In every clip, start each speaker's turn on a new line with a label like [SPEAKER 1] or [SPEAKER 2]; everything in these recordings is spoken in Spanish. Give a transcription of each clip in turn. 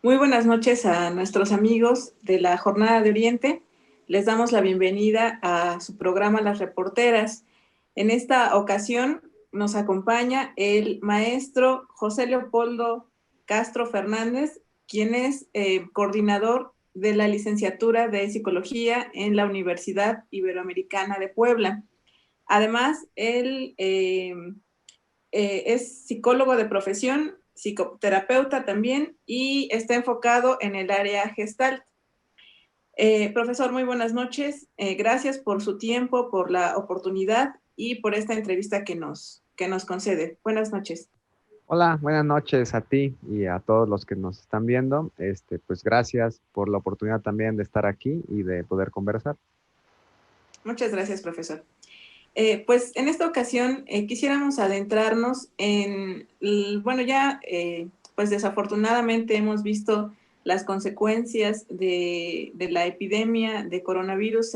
[SPEAKER 1] Muy buenas noches a nuestros amigos de la Jornada de Oriente. Les damos la bienvenida a su programa Las Reporteras. En esta ocasión nos acompaña el maestro José Leopoldo Castro Fernández, quien es coordinador de la licenciatura de Psicología en la Universidad Iberoamericana de Puebla. Además, él es psicólogo de profesión, psicoterapeuta también, y está enfocado en el área Gestalt. Profesor, muy buenas noches. Gracias por su tiempo, por la oportunidad y por esta entrevista que nos concede. Buenas noches.
[SPEAKER 2] Hola, buenas noches a ti y a todos los que nos están viendo. Pues gracias por la oportunidad también de estar aquí y de poder conversar.
[SPEAKER 1] Muchas gracias, profesor. Pues en esta ocasión quisiéramos adentrarnos en, bueno, ya pues desafortunadamente hemos visto las consecuencias de la epidemia de coronavirus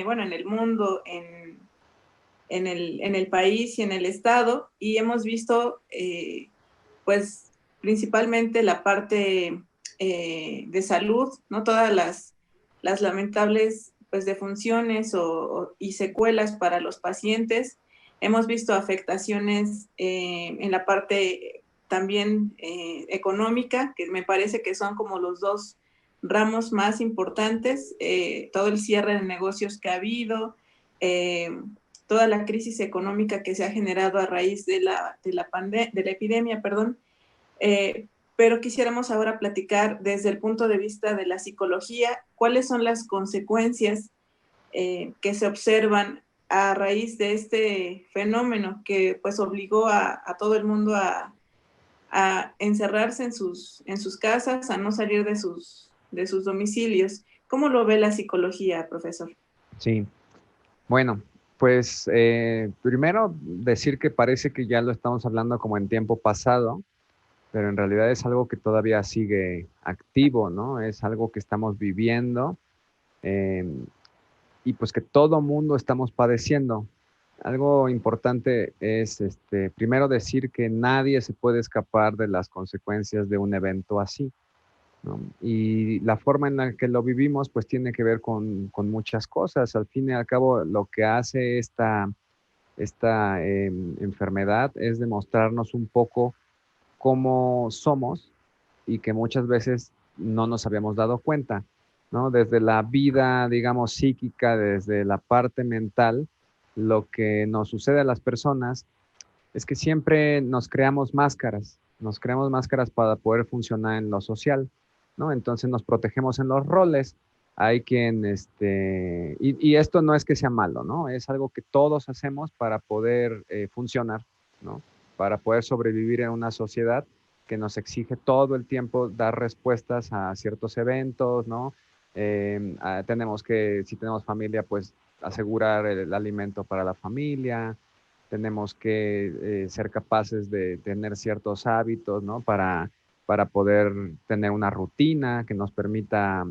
[SPEAKER 1] bueno, en el mundo, en el país y en el estado, y hemos visto pues principalmente la parte de salud, ¿no? Todas las lamentables pues defunciones y secuelas para los pacientes. Hemos visto afectaciones en la parte también económica, que me parece que son como los dos ramos más importantes, todo el cierre de negocios que ha habido, eh, toda la crisis económica que se ha generado a raíz de la epidemia, perdón. Eh, pero quisiéramos ahora platicar desde el punto de vista de la psicología, cuáles son las consecuencias que se observan a raíz de este fenómeno que pues obligó a todo el mundo a encerrarse en sus casas, a no salir de sus domicilios. ¿Cómo lo ve la psicología, profesor?
[SPEAKER 2] Sí, bueno, pues primero decir que parece que ya lo estamos hablando como en tiempo pasado, pero en realidad es algo que todavía sigue activo, ¿no? Es algo que estamos viviendo eh, y pues que todo mundo estamos padeciendo. Algo importante es, primero decir que nadie se puede escapar de las consecuencias de un evento así, ¿no? Y la forma en la que lo vivimos, pues tiene que ver con muchas cosas. Al fin y al cabo, lo que hace esta enfermedad es demostrarnos un poco cómo somos y que muchas veces no nos habíamos dado cuenta, ¿no? Desde la vida, digamos, psíquica, desde la parte mental, lo que nos sucede a las personas es que siempre nos creamos máscaras para poder funcionar en lo social, ¿no? Entonces nos protegemos en los roles. Hay quien, y esto no es que sea malo, ¿no? Es algo que todos hacemos para poder funcionar, ¿no? Para poder sobrevivir en una sociedad que nos exige todo el tiempo dar respuestas a ciertos eventos, ¿no? Tenemos que, si tenemos familia, pues asegurar el alimento para la familia, tenemos que ser capaces de tener ciertos hábitos, ¿no? Para poder tener una rutina que nos permita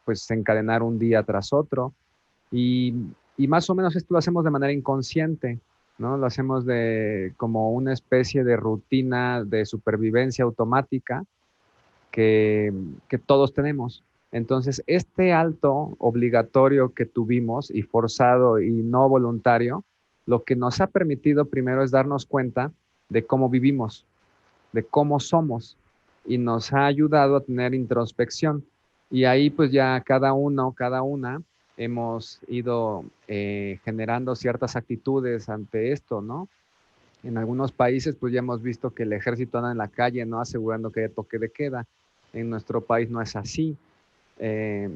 [SPEAKER 2] pues encadenar un día tras otro. Y, y más o menos esto lo hacemos de manera inconsciente, ¿no? Lo hacemos como una especie de rutina de supervivencia automática que, que todos tenemos. Entonces, este alto obligatorio que tuvimos y forzado y no voluntario, lo que nos ha permitido primero es darnos cuenta de cómo vivimos, de cómo somos y nos ha ayudado a tener introspección. Y ahí pues ya cada uno, cada una, hemos ido generando ciertas actitudes ante esto, ¿no? En algunos países, pues ya hemos visto que el ejército anda en la calle, ¿no? Asegurando que haya toque de queda. En nuestro país no es así. Eh,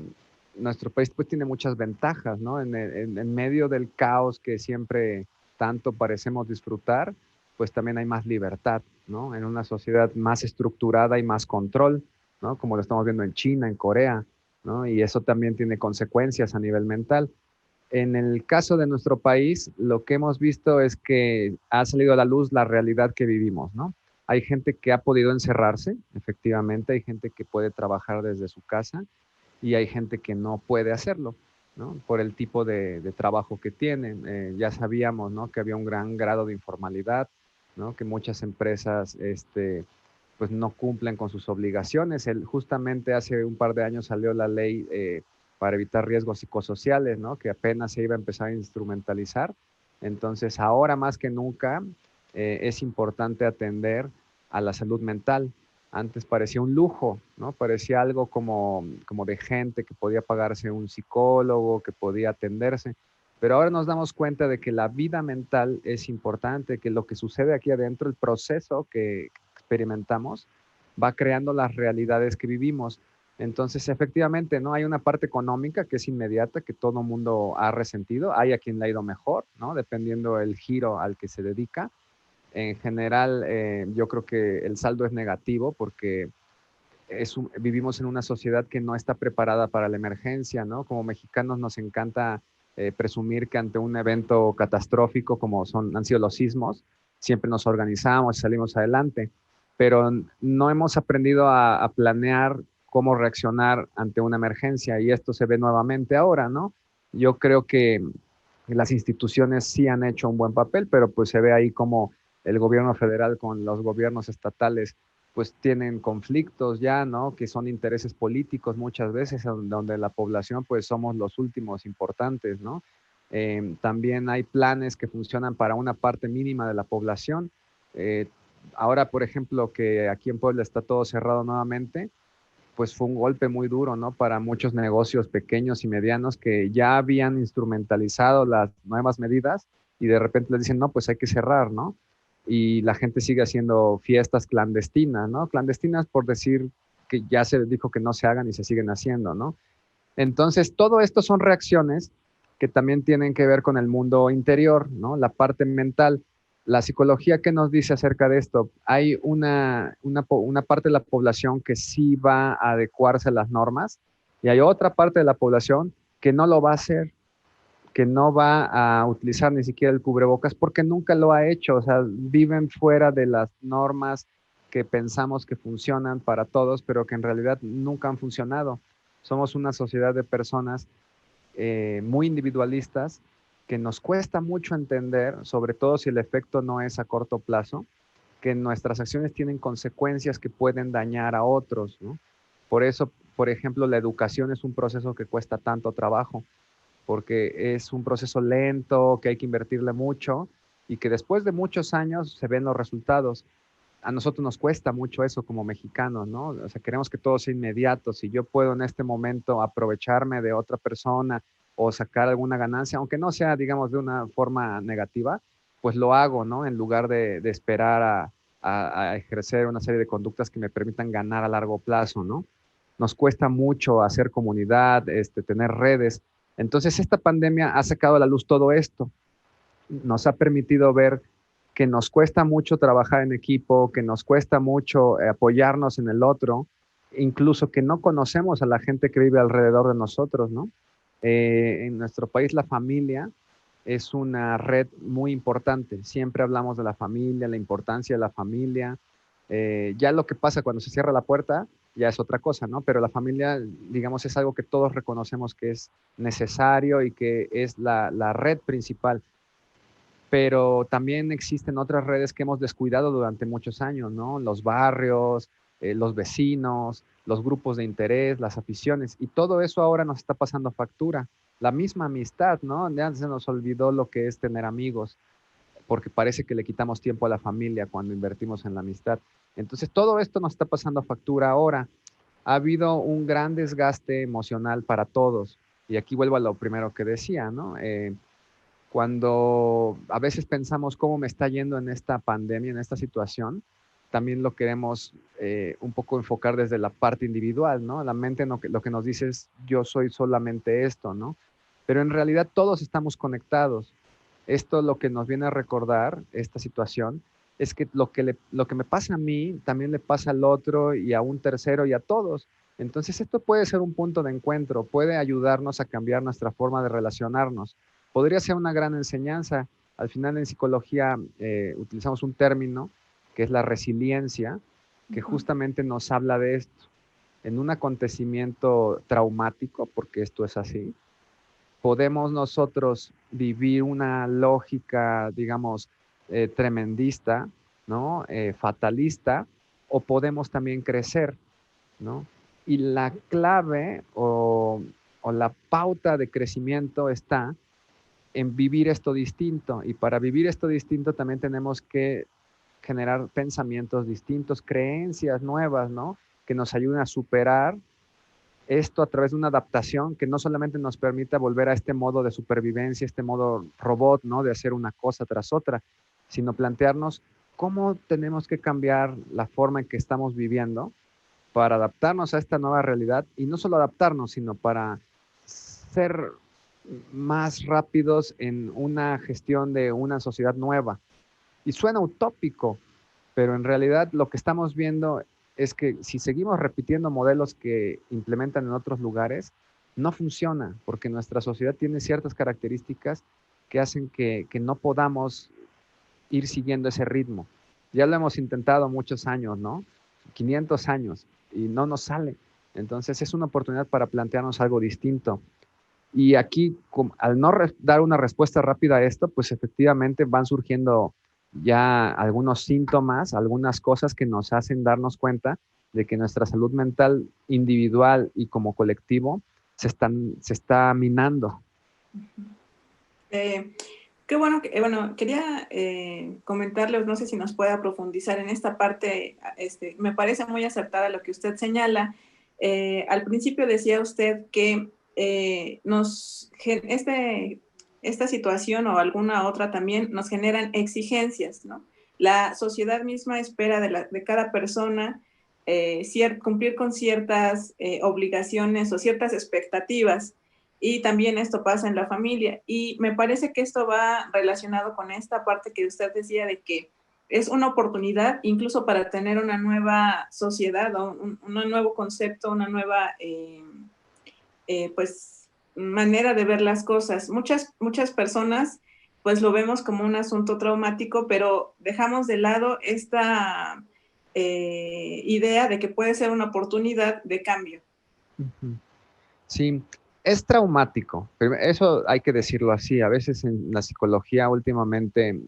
[SPEAKER 2] Nuestro país pues tiene muchas ventajas, ¿no? En medio del caos que siempre tanto parecemos disfrutar, pues también hay más libertad, ¿no? En una sociedad más estructurada y más control, ¿no? Como lo estamos viendo en China, en Corea, ¿no? Y eso también tiene consecuencias a nivel mental. En el caso de nuestro país, lo que hemos visto es que ha salido a la luz la realidad que vivimos, ¿no? Hay gente que ha podido encerrarse, efectivamente, hay gente que puede trabajar desde su casa y hay gente que no puede hacerlo, ¿no? Por el tipo de trabajo que tienen. Ya sabíamos, ¿no? Que había un gran grado de informalidad, ¿no? Que muchas empresas, pues no cumplen con sus obligaciones. Justamente hace un par de años salió la ley para evitar riesgos psicosociales, ¿no? Que apenas se iba a empezar a instrumentalizar. Entonces, ahora más que nunca es importante atender a la salud mental. Antes parecía un lujo, ¿no? Parecía algo como de gente que podía pagarse un psicólogo, que podía atenderse. Pero ahora nos damos cuenta de que la vida mental es importante, que lo que sucede aquí adentro, el proceso que experimentamos, va creando las realidades que vivimos. Entonces, efectivamente, ¿no? Hay una parte económica que es inmediata, que todo el mundo ha resentido. Hay a quien le ha ido mejor, ¿no? Dependiendo el giro al que se dedica. En general, yo creo que el saldo es negativo porque vivimos en una sociedad que no está preparada para la emergencia, ¿no? Como mexicanos nos encanta presumir que ante un evento catastrófico como han sido los sismos, siempre nos organizamos y salimos adelante, pero no hemos aprendido a planear cómo reaccionar ante una emergencia y esto se ve nuevamente ahora, ¿no? Yo creo que las instituciones sí han hecho un buen papel, pero pues se ve ahí como el gobierno federal con los gobiernos estatales pues tienen conflictos ya, ¿no? Que son intereses políticos muchas veces, donde la población pues somos los últimos importantes, ¿no? También hay planes que funcionan para una parte mínima de la población. Eh, Ahora, por ejemplo, que aquí en Puebla está todo cerrado nuevamente, pues fue un golpe muy duro, ¿no? Para muchos negocios pequeños y medianos que ya habían instrumentalizado las nuevas medidas y de repente les dicen, no, pues hay que cerrar, ¿no? Y la gente sigue haciendo fiestas clandestinas, ¿no? Clandestinas por decir que ya se dijo que no se hagan y se siguen haciendo, ¿no? Entonces, todo esto son reacciones que también tienen que ver con el mundo interior, ¿no? La parte mental. La psicología, ¿qué nos dice acerca de esto? Hay una parte de la población que sí va a adecuarse a las normas y hay otra parte de la población que no lo va a hacer, que no va a utilizar ni siquiera el cubrebocas porque nunca lo ha hecho, o sea, viven fuera de las normas que pensamos que funcionan para todos, pero que en realidad nunca han funcionado. Somos una sociedad de personas muy individualistas que nos cuesta mucho entender, sobre todo si el efecto no es a corto plazo, que nuestras acciones tienen consecuencias que pueden dañar a otros, ¿no? Por eso, por ejemplo, la educación es un proceso que cuesta tanto trabajo porque es un proceso lento, que hay que invertirle mucho y que después de muchos años se ven los resultados. A nosotros nos cuesta mucho eso como mexicanos, ¿no? O sea, queremos que todo sea inmediato. Si yo puedo en este momento aprovecharme de otra persona o sacar alguna ganancia, aunque no sea, digamos, de una forma negativa, pues lo hago, ¿no? En lugar de esperar a ejercer una serie de conductas que me permitan ganar a largo plazo, ¿no? Nos cuesta mucho hacer comunidad, tener redes. Entonces, esta pandemia ha sacado a la luz todo esto. Nos ha permitido ver que nos cuesta mucho trabajar en equipo, que nos cuesta mucho apoyarnos en el otro, incluso que no conocemos a la gente que vive alrededor de nosotros, ¿no? En nuestro país la familia es una red muy importante. Siempre hablamos de la familia, la importancia de la familia. Ya lo que pasa cuando se cierra la puerta ya es otra cosa, ¿no? Pero la familia, digamos, es algo que todos reconocemos que es necesario y que es la red principal. Pero también existen otras redes que hemos descuidado durante muchos años, ¿no? Los barrios, los vecinos, los grupos de interés, las aficiones, y todo eso ahora nos está pasando factura. La misma amistad, ¿no? Ya se nos olvidó lo que es tener amigos, porque parece que le quitamos tiempo a la familia cuando invertimos en la amistad. Entonces, todo esto nos está pasando factura ahora. Ha habido un gran desgaste emocional para todos. Y aquí vuelvo a lo primero que decía, ¿no? Cuando a veces pensamos cómo me está yendo en esta pandemia, en esta situación, también lo queremos un poco enfocar desde la parte individual, ¿no? La mente lo que nos dice es yo soy solamente esto, ¿no? Pero en realidad todos estamos conectados. Esto lo que nos viene a recordar, esta situación, es que lo que me pasa a mí también le pasa al otro y a un tercero y a todos. Entonces esto puede ser un punto de encuentro, puede ayudarnos a cambiar nuestra forma de relacionarnos. Podría ser una gran enseñanza. Al final en psicología utilizamos un término que es la resiliencia, que justamente nos habla de esto. En un acontecimiento traumático, porque esto es así, podemos nosotros vivir una lógica, digamos, tremendista, ¿no? Fatalista, o podemos también crecer, ¿no? Y la clave o la pauta de crecimiento está en vivir esto distinto. Y para vivir esto distinto también tenemos que generar pensamientos distintos, creencias nuevas, ¿no? Que nos ayuden a superar esto a través de una adaptación que no solamente nos permita volver a este modo de supervivencia, este modo robot, ¿no? De hacer una cosa tras otra, sino plantearnos cómo tenemos que cambiar la forma en que estamos viviendo para adaptarnos a esta nueva realidad y no solo adaptarnos, sino para ser más rápidos en una gestión de una sociedad nueva. Y suena utópico, pero en realidad lo que estamos viendo es que si seguimos repitiendo modelos que implementan en otros lugares, no funciona, porque nuestra sociedad tiene ciertas características que hacen que no podamos ir siguiendo ese ritmo. Ya lo hemos intentado muchos años, ¿no? 500 años y no nos sale. Entonces es una oportunidad para plantearnos algo distinto. Y aquí, al no dar una respuesta rápida a esto, pues efectivamente van surgiendo ya algunos síntomas, algunas cosas que nos hacen darnos cuenta de que nuestra salud mental individual y como colectivo se está minando.
[SPEAKER 1] Qué bueno, bueno, quería comentarles, no sé si nos pueda profundizar en esta parte, me parece muy acertada lo que usted señala. Al principio decía usted que esta situación o alguna otra también nos generan exigencias, ¿no? La sociedad misma espera de cada persona cumplir con ciertas obligaciones o ciertas expectativas. Y también esto pasa en la familia. Y me parece que esto va relacionado con esta parte que usted decía de que es una oportunidad incluso para tener una nueva sociedad o un nuevo concepto, una nueva pues manera de ver las cosas. Muchas personas pues lo vemos como un asunto traumático, pero dejamos de lado esta idea de que puede ser una oportunidad de cambio.
[SPEAKER 2] Sí, es traumático, pero eso hay que decirlo así. A veces en la psicología últimamente,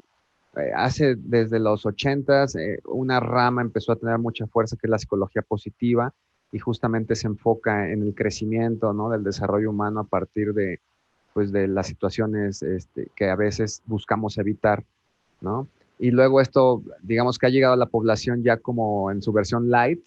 [SPEAKER 2] hace desde los 80s, una rama empezó a tener mucha fuerza que es la psicología positiva y justamente se enfoca en el crecimiento, ¿no? Del desarrollo humano a partir de, pues, de las situaciones que a veces buscamos evitar, ¿no? Y luego esto, digamos que ha llegado a la población ya como en su versión light,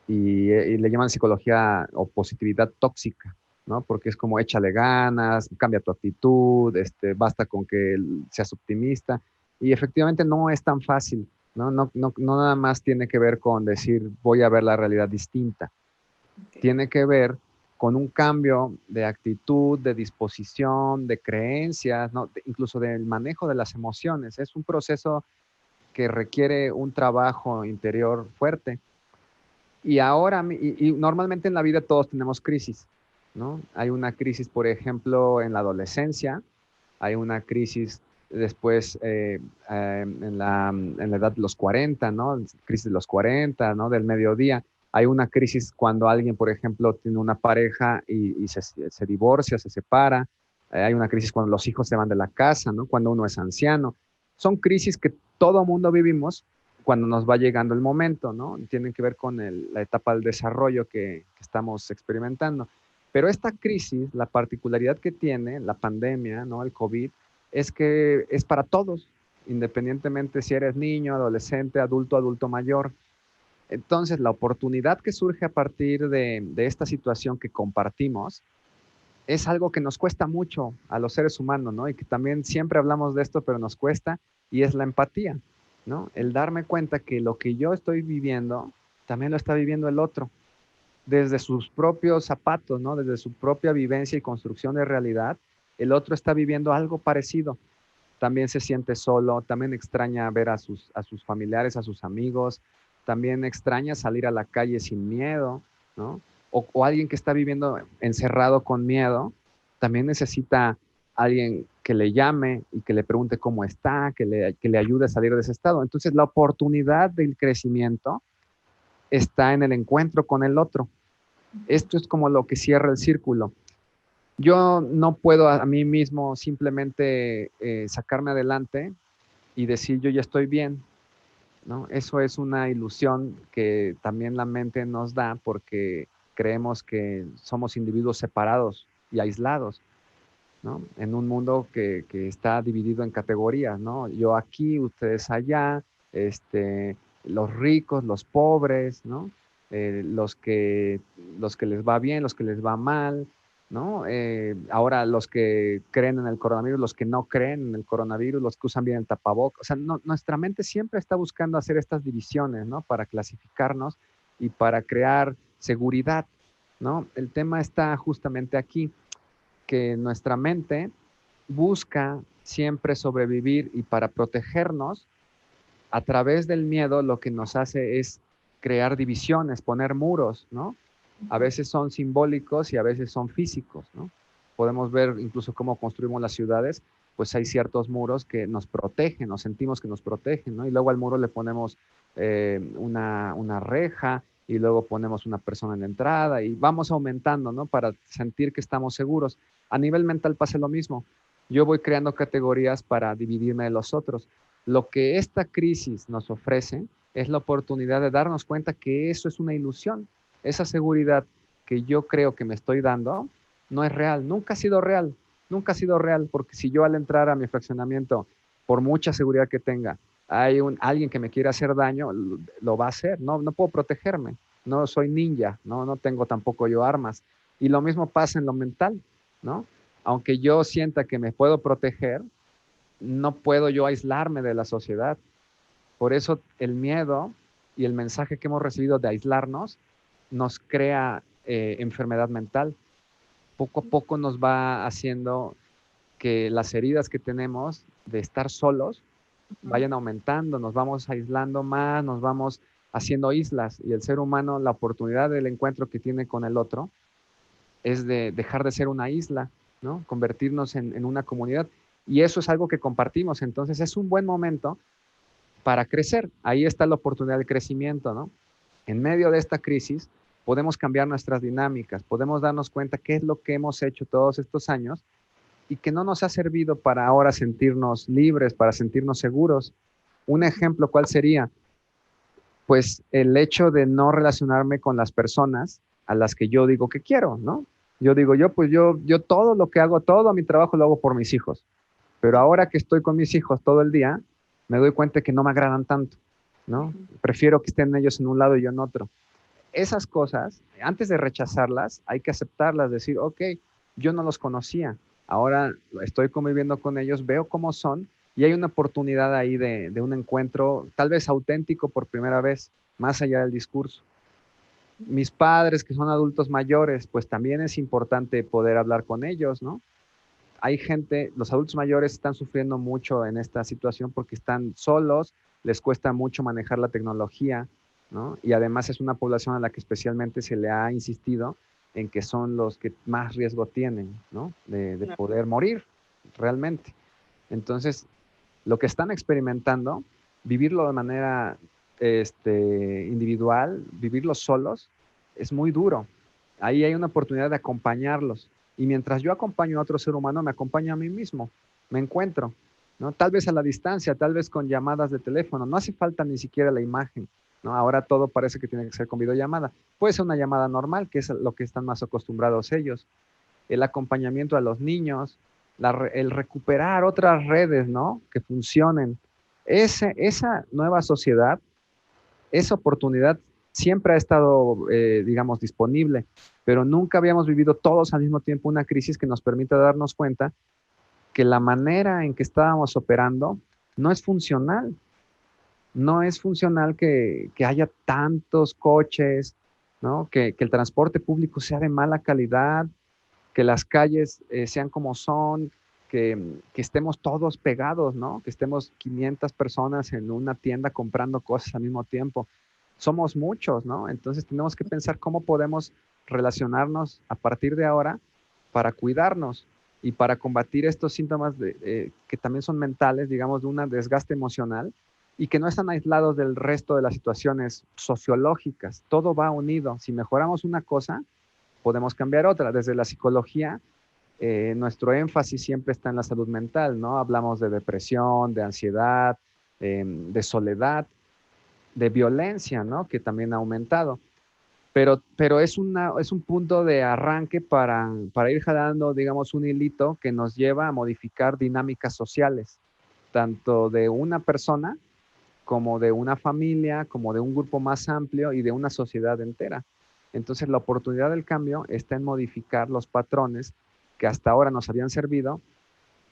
[SPEAKER 2] y le llaman psicología o positividad tóxica, ¿no? Porque es como échale ganas, cambia tu actitud, basta con que seas optimista. Y efectivamente no es tan fácil, ¿no? No nada más tiene que ver con decir voy a ver la realidad distinta.
[SPEAKER 1] Okay.
[SPEAKER 2] Tiene que ver con un cambio de actitud, de disposición, de creencias, ¿no? Incluso del manejo de las emociones. Es un proceso que requiere un trabajo interior fuerte. Y ahora, y normalmente en la vida todos tenemos crisis, ¿no? Hay una crisis, por ejemplo, en la adolescencia, hay una crisis después en la edad de los 40, ¿no? Crisis de los 40, ¿no? Del mediodía. Hay una crisis cuando alguien, por ejemplo, tiene una pareja y se divorcia, se separa. Hay una crisis cuando los hijos se van de la casa, ¿no? Cuando uno es anciano. Son crisis que todo mundo vivimos cuando nos va llegando el momento, ¿no? Tienen que ver con la etapa del desarrollo que estamos experimentando. Pero esta crisis, la particularidad que tiene la pandemia, ¿no? El COVID, es que es para todos, independientemente si eres niño, adolescente, adulto, adulto mayor. Entonces, la oportunidad que surge a partir de esta situación que compartimos es algo que nos cuesta mucho a los seres humanos, ¿no? Y que también siempre hablamos de esto, pero nos cuesta, y es la empatía, ¿no? El darme cuenta que lo que yo estoy viviendo, también lo está viviendo el otro, desde sus propios zapatos, ¿no? Desde su propia vivencia y construcción de realidad, el otro está viviendo algo parecido. También se siente solo, también extraña ver a sus familiares, a sus amigos, también extraña salir a la calle sin miedo, ¿no? O alguien que está viviendo encerrado con miedo, también necesita alguien que le llame y que le pregunte cómo está, que le ayude a salir de ese estado. Entonces, la oportunidad del crecimiento está en el encuentro con el otro. Esto es como lo que cierra el círculo. Yo no puedo a mí mismo simplemente sacarme adelante y decir yo ya estoy bien. ¿no? Eso es una ilusión que también la mente nos da porque creemos que somos individuos separados y aislados, ¿no? En un mundo que está dividido en categorías, ¿no? Yo aquí, ustedes allá, los ricos, los pobres, ¿no? Los que les va bien, los que les va mal, ¿no? Ahora los que creen en el coronavirus, los que no creen en el coronavirus, los que usan bien el tapabocas. O sea, nuestra mente siempre está buscando hacer estas divisiones, ¿no? Para clasificarnos y para crear seguridad, ¿no? El tema está justamente aquí, que nuestra mente busca siempre sobrevivir y para protegernos, a través del miedo lo que nos hace es crear divisiones, poner muros, ¿no? A veces son simbólicos y a veces son físicos, ¿no? Podemos ver incluso cómo construimos las ciudades, pues hay ciertos muros que nos protegen, nos sentimos que nos protegen, ¿no? Y luego al muro le ponemos una reja y luego ponemos una persona en la entrada y vamos aumentando, ¿no? Para sentir que estamos seguros. A nivel mental pasa lo mismo. Yo voy creando categorías para dividirme de los otros. Lo que esta crisis nos ofrece es la oportunidad de darnos cuenta que eso es una ilusión. Esa seguridad que yo creo que me estoy dando no es real, nunca ha sido real, nunca ha sido real, porque si yo al entrar a mi fraccionamiento, por mucha seguridad que tenga, hay alguien que me quiere hacer daño, lo va a hacer, no puedo protegerme, no soy ninja, no tengo tampoco yo armas. Y lo mismo pasa en lo mental, ¿no? Aunque yo sienta que me puedo proteger, no puedo yo aislarme de la sociedad. Por eso el miedo y el mensaje que hemos recibido de aislarnos nos crea enfermedad mental. Poco a poco nos va haciendo que las heridas que tenemos de estar solos vayan aumentando, nos vamos aislando más, nos vamos haciendo islas y el ser humano, la oportunidad del encuentro que tiene con el otro es de dejar de ser una isla, ¿no? Convertirnos en una comunidad. Y eso es algo que compartimos. Entonces es un buen momento para crecer. Ahí está la oportunidad de crecimiento, ¿no? En medio de esta crisis podemos cambiar nuestras dinámicas, podemos darnos cuenta qué es lo que hemos hecho todos estos años y que no nos ha servido para ahora sentirnos libres, para sentirnos seguros. Un ejemplo, ¿cuál sería? Pues el hecho de no relacionarme con las personas a las que yo digo que quiero, ¿no? Yo digo, yo todo lo que hago, todo mi trabajo lo hago por mis hijos. Pero ahora que estoy con mis hijos todo el día, me doy cuenta que no me agradan tanto, ¿no? Prefiero que estén ellos en un lado y yo en otro. Esas cosas, antes de rechazarlas, hay que aceptarlas, decir, ok, yo no los conocía, ahora estoy conviviendo con ellos, veo cómo son y hay una oportunidad ahí de un encuentro tal vez auténtico por primera vez, más allá del discurso. Mis padres que son adultos mayores, pues también es importante poder hablar con ellos, ¿no? Hay gente, los adultos mayores están sufriendo mucho en esta situación porque están solos, les cuesta mucho manejar la tecnología, ¿no? Y además es una población a la que especialmente se le ha insistido en que son los que más riesgo tienen, ¿no? De poder morir realmente. Entonces, lo que están experimentando, vivirlo de manera individual, vivirlo solos, es muy duro. Ahí hay una oportunidad de acompañarlos. Y mientras yo acompaño a otro ser humano, me acompaño a mí mismo, me encuentro, ¿no? Tal vez a la distancia, tal vez con llamadas de teléfono, no hace falta ni siquiera la imagen, ¿no? Ahora todo parece que tiene que ser con videollamada. Puede ser una llamada normal, que es lo que están más acostumbrados ellos. El acompañamiento a los niños, el recuperar otras redes, ¿no? Que funcionen. Esa nueva sociedad, esa oportunidad siempre ha estado, digamos, disponible, pero nunca habíamos vivido todos al mismo tiempo una crisis que nos permita darnos cuenta que la manera en que estábamos operando no es funcional. No es funcional que haya tantos coches, ¿no? Que el transporte público sea de mala calidad, que las calles sean como son, que estemos todos pegados, ¿no? Que estemos 500 personas en una tienda comprando cosas al mismo tiempo. Somos muchos, ¿no? Entonces tenemos que pensar cómo podemos relacionarnos a partir de ahora para cuidarnos y para combatir estos síntomas que también son mentales, digamos, de un desgaste emocional y que no están aislados del resto de las situaciones sociológicas. Todo va unido. Si mejoramos una cosa, podemos cambiar otra. Desde la psicología, nuestro énfasis siempre está en la salud mental, ¿no? Hablamos de depresión, de ansiedad, de soledad, de violencia, ¿no? Que también ha aumentado. Pero es un punto de arranque para ir jalando, digamos, un hilito que nos lleva a modificar dinámicas sociales, tanto de una persona como de una familia, como de un grupo más amplio y de una sociedad entera. Entonces, la oportunidad del cambio está en modificar los patrones que hasta ahora nos habían servido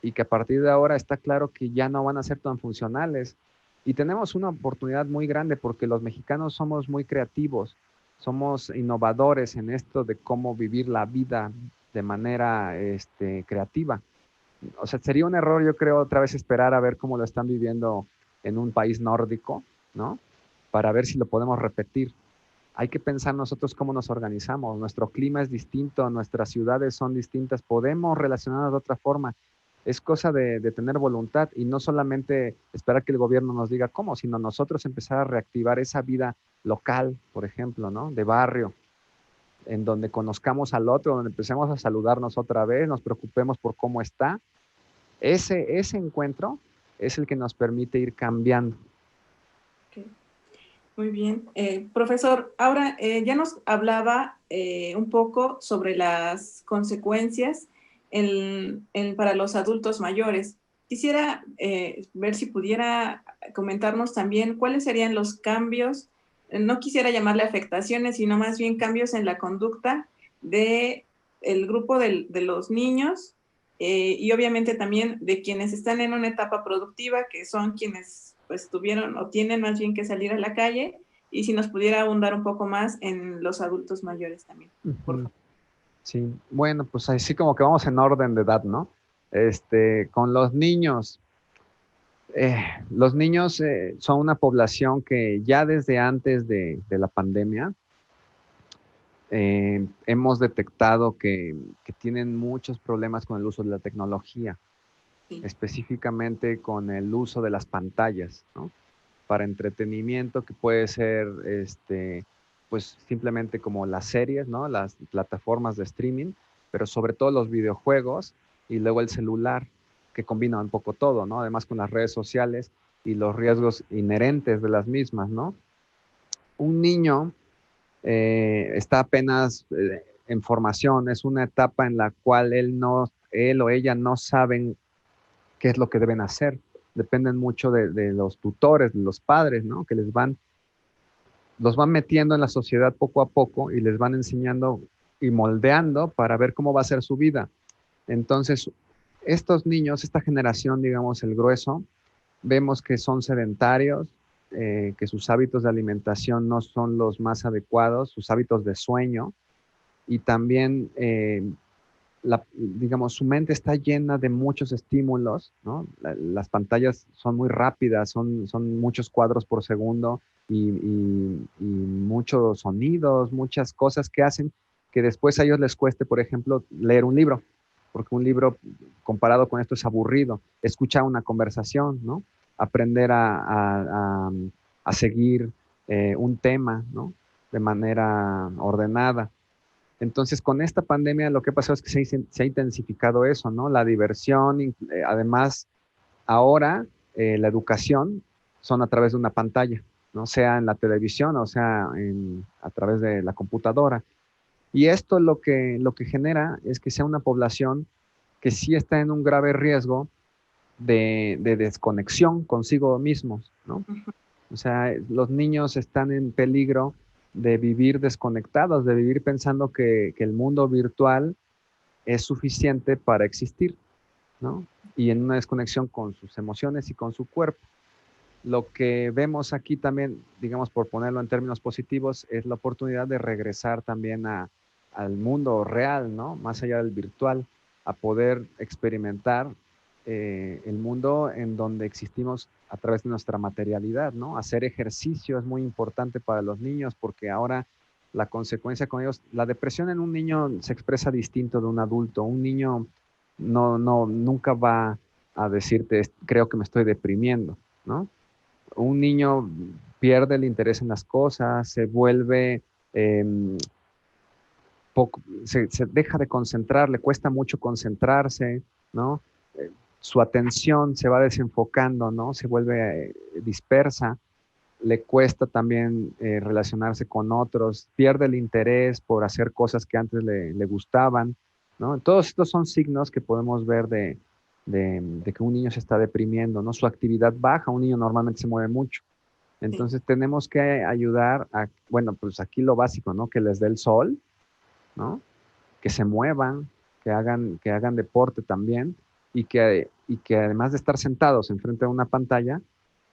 [SPEAKER 2] y que a partir de ahora está claro que ya no van a ser tan funcionales. Y tenemos una oportunidad muy grande porque los mexicanos somos muy creativos, somos innovadores en esto de cómo vivir la vida de manera creativa. O sea, sería un error, yo creo, otra vez esperar a ver cómo lo están viviendo en un país nórdico, ¿no? Para ver si lo podemos repetir. Hay que pensar nosotros cómo nos organizamos. Nuestro clima es distinto, nuestras ciudades son distintas, podemos relacionarnos de otra forma. Es cosa de tener voluntad y no solamente esperar que el gobierno nos diga cómo, sino nosotros empezar a reactivar esa vida local, por ejemplo, ¿no? De barrio, en donde conozcamos al otro, donde empecemos a saludarnos otra vez, nos preocupemos por cómo está. Ese encuentro es el que nos permite ir cambiando.
[SPEAKER 1] Okay. Muy bien. Profesor, ahora ya nos hablaba un poco sobre las consecuencias para los adultos mayores. Quisiera ver si pudiera comentarnos también cuáles serían los cambios, no quisiera llamarle afectaciones, sino más bien cambios en la conducta de el grupo de los niños y obviamente también de quienes están en una etapa productiva, que son quienes pues tuvieron o tienen más bien que salir a la calle, y si nos pudiera abundar un poco más en los adultos mayores también, por favor.
[SPEAKER 2] Sí, bueno, pues así como que vamos en orden de edad, ¿no? Con los niños son una población que ya desde antes de la pandemia hemos detectado que tienen muchos problemas con el uso de la tecnología,
[SPEAKER 1] Sí.
[SPEAKER 2] específicamente con el uso de las pantallas, ¿no? Para entretenimiento, que puede ser pues simplemente como las series, ¿no? Las plataformas de streaming, pero sobre todo los videojuegos y luego el celular, que combina un poco todo, ¿no? Además con las redes sociales y los riesgos inherentes de las mismas, ¿no? Un niño está apenas en formación, es una etapa en la cual él o ella no saben qué es lo que deben hacer. Dependen mucho de los tutores, de los padres, ¿no? Que los van metiendo en la sociedad poco a poco y les van enseñando y moldeando para ver cómo va a ser su vida. Entonces, estos niños, esta generación, digamos, el grueso, vemos que son sedentarios, que sus hábitos de alimentación no son los más adecuados, sus hábitos de sueño y también digamos, su mente está llena de muchos estímulos, ¿no? Las pantallas son muy rápidas, son muchos cuadros por segundo y muchos sonidos, muchas cosas que hacen que después a ellos les cueste, por ejemplo, leer un libro, porque un libro comparado con esto es aburrido. Escuchar una conversación, ¿no? Aprender a seguir un tema, ¿no? De manera ordenada. Entonces, con esta pandemia lo que ha pasado es que se ha intensificado eso, ¿no? La diversión, además, ahora la educación son a través de una pantalla, ¿no? Sea en la televisión o sea a través de la computadora. Y esto lo que genera es que sea una población que sí está en un grave riesgo de desconexión consigo mismos, ¿no? O sea, los niños están en peligro de vivir desconectados, de vivir pensando que el mundo virtual es suficiente para existir, ¿no? Y en una desconexión con sus emociones y con su cuerpo. Lo que vemos aquí también, digamos, por ponerlo en términos positivos, es la oportunidad de regresar también al mundo real, ¿no? Más allá del virtual, a poder experimentar el mundo en donde existimos a través de nuestra materialidad, ¿no? Hacer ejercicio es muy importante para los niños porque ahora la consecuencia con ellos, la depresión en un niño se expresa distinto de un adulto. Un niño nunca va a decirte, creo que me estoy deprimiendo, ¿no? Un niño pierde el interés en las cosas, se vuelve eh, se deja de concentrar, le cuesta mucho concentrarse, ¿no? Su atención se va desenfocando, ¿no? Se vuelve dispersa. le cuesta también relacionarse con otros, pierde el interés por hacer cosas que antes le gustaban, ¿no? Todos estos son signos que podemos ver de que un niño se está deprimiendo, ¿no? Su actividad baja, un niño normalmente se mueve mucho.
[SPEAKER 1] Sí.
[SPEAKER 2] Entonces tenemos que ayudar a, bueno, pues aquí lo básico, ¿no? Que les dé el sol, ¿no? Que se muevan, que hagan deporte también y que además de estar sentados enfrente de una pantalla,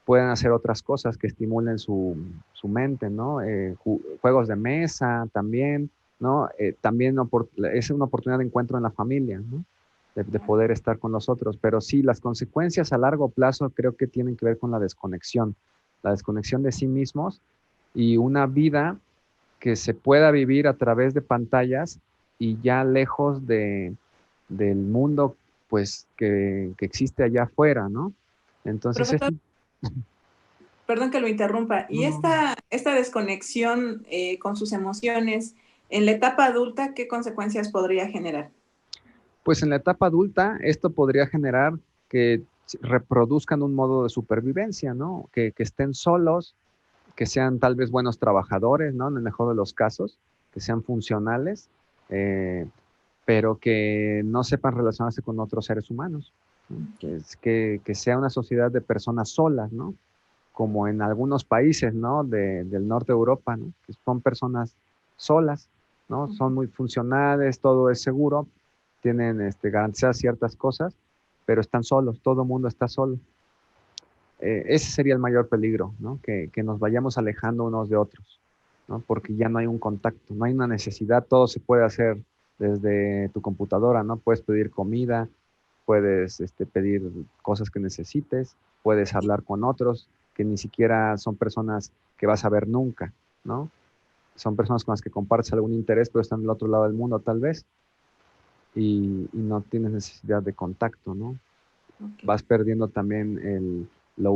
[SPEAKER 2] puedan hacer otras cosas que estimulen su mente, ¿no? Juegos de mesa también, ¿no? También es una oportunidad de encuentro en la familia, ¿no? De poder estar con los otros. Pero sí, las consecuencias a largo plazo creo que tienen que ver con la desconexión de sí mismos y una vida que se pueda vivir a través de pantallas y ya lejos del mundo, pues, que existe allá afuera, ¿no? Entonces,
[SPEAKER 1] Profesor, perdón que lo interrumpa. ¿Y
[SPEAKER 2] no,
[SPEAKER 1] esta desconexión con sus emociones en la etapa adulta, qué consecuencias podría generar?
[SPEAKER 2] pues en la etapa adulta, esto podría generar que reproduzcan un modo de supervivencia, ¿no? Que estén solos, que sean tal vez buenos trabajadores, ¿no? En el mejor de los casos, que sean funcionales, eh, pero que no sepan relacionarse con otros seres humanos, ¿no?
[SPEAKER 1] Okay.
[SPEAKER 2] Que sea una sociedad de personas solas, ¿no? Como en algunos países, ¿no? Del norte de Europa, ¿no? Que son personas solas, ¿no? Son muy funcionales, todo es seguro, tienen garantizadas ciertas cosas, pero están solos, todo el mundo está solo. Ese sería el mayor peligro, ¿no? Que nos vayamos alejando unos de otros, ¿no? Porque ya no hay un contacto, no hay una necesidad, todo se puede hacer desde tu computadora, ¿no? Puedes pedir comida, puedes pedir cosas que necesites, puedes hablar con otros que ni siquiera son personas que vas a ver nunca, ¿no? Son personas con las que compartes algún interés, pero están del otro lado del mundo tal vez y no tienes necesidad de contacto, ¿no?
[SPEAKER 1] Okay.
[SPEAKER 2] Vas perdiendo también la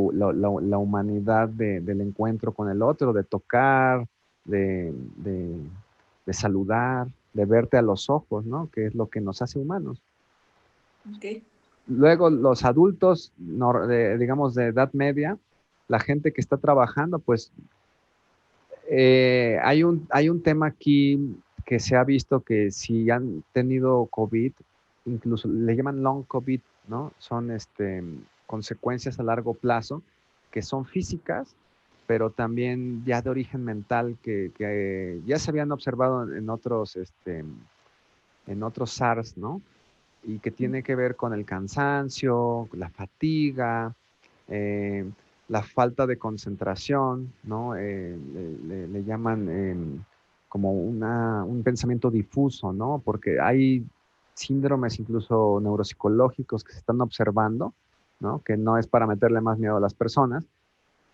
[SPEAKER 2] humanidad del encuentro con el otro, de tocar, de, de, de saludar, de verte a los ojos, ¿no? Que es lo que nos hace humanos.
[SPEAKER 1] Okay.
[SPEAKER 2] Luego, los adultos, digamos, de edad media, la gente que está trabajando, pues hay un tema aquí que se ha visto que si han tenido COVID, incluso le llaman long COVID, ¿no? Son consecuencias a largo plazo que son físicas, pero también ya de origen mental que ya se habían observado en otros SARS, ¿no? Y que tiene que ver con el cansancio, la fatiga, eh, la falta de concentración, ¿no? Le llaman como un pensamiento difuso, ¿no? Porque hay síndromes incluso neuropsicológicos que se están observando, ¿no? Que no es para meterle más miedo a las personas,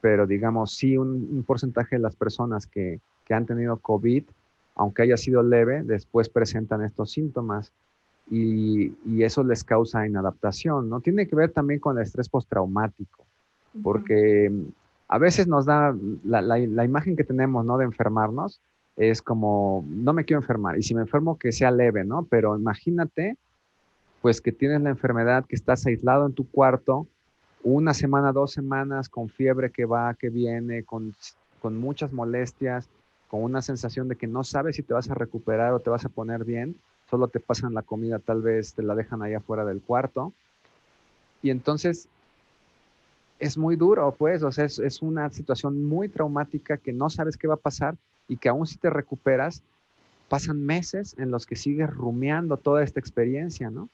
[SPEAKER 2] pero digamos, sí un porcentaje de las personas que han tenido COVID, aunque haya sido leve, después presentan estos síntomas y eso les causa inadaptación, ¿no? Tiene que ver también con el estrés postraumático,
[SPEAKER 1] Ujú.
[SPEAKER 2] porque a veces nos da la imagen que tenemos, ¿no? De enfermarnos es como, no me quiero enfermar, y si me enfermo que sea leve, ¿no? Pero imagínate, pues que tienes la enfermedad, que estás aislado en tu cuarto, una semana, 2 semanas, con fiebre que va, que viene, con muchas molestias, con una sensación de que no sabes si te vas a recuperar o te vas a poner bien, solo te pasan la comida, tal vez te la dejan ahí afuera del cuarto. Y entonces es muy duro, pues, o sea, es una situación muy traumática que no sabes qué va a pasar y que aún si te recuperas, pasan meses en los que sigues rumiando toda esta experiencia, ¿no?